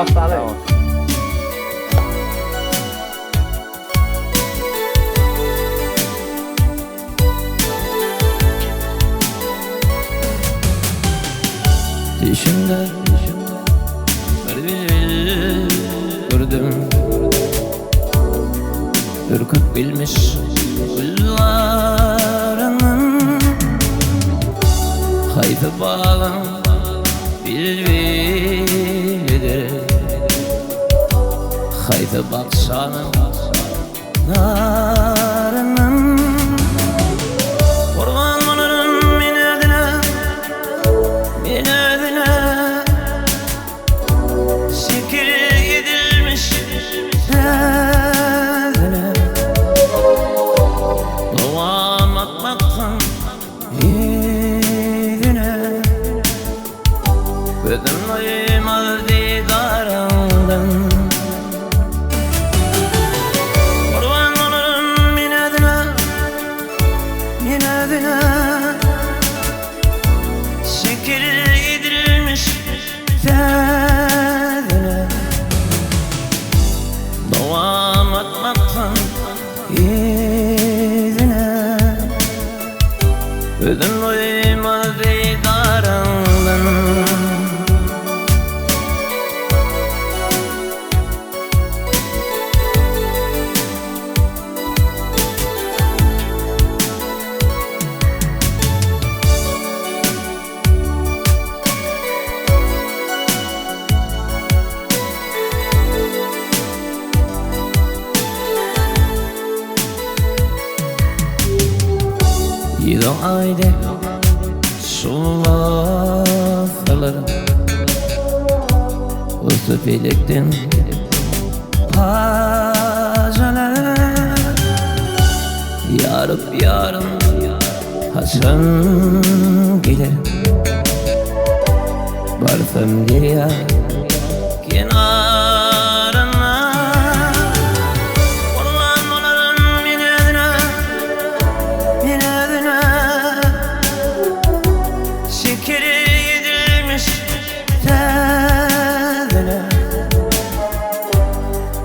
başladı. Tamam. Dişimde bir gördüm, ürküp bilmiş kullarının hayfı bağlam bilbilir, hayfı baksanın narının kurban olurum minedine, minedine sikir gidilmiş derdine doğam atmaktan yüzüne gözüm doymaz didarından kurban olurum minedine, minedine sikir gidilmiş derdine doğam atmaktan yüzüne gözüm doymaz didarından. Yıl ayda sulalarım Usta pelekten pazalara yarıp yarım Hasan gelir Barsam derya kenarına kurban olurum minedine, minedine sikir gidilmiş derdine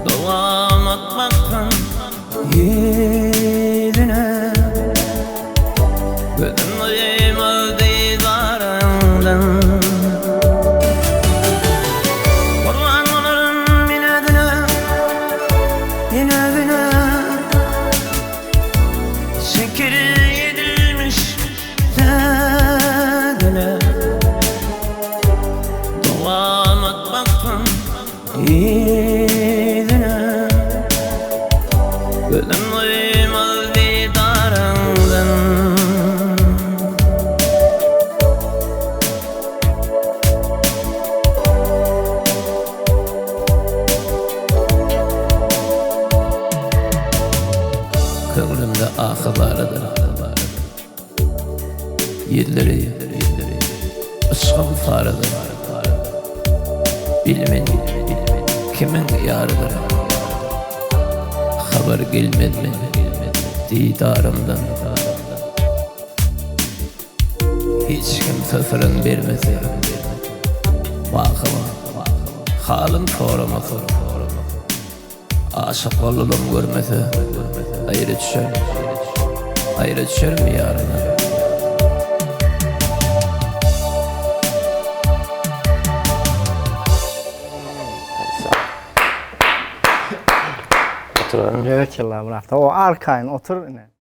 doğam atmaktan yüzüne gözüm doymaz didarından kurban olurum minedine, minedine sikir gidilmiş derdine doğam atmaktan yüzüne gözüm doymaz didarından. Kıvrımda ahılarıdır yerleri ıskan farıdır bilmen kimin yarıdır haber gelmedi mi didarımdan hiç kim fıfırın vermedi bakıma halim soraması aşık olalım görmese ayrı düşer mi yarına? Oturalım. Evet yıllar bıraktı. O arkayın otur.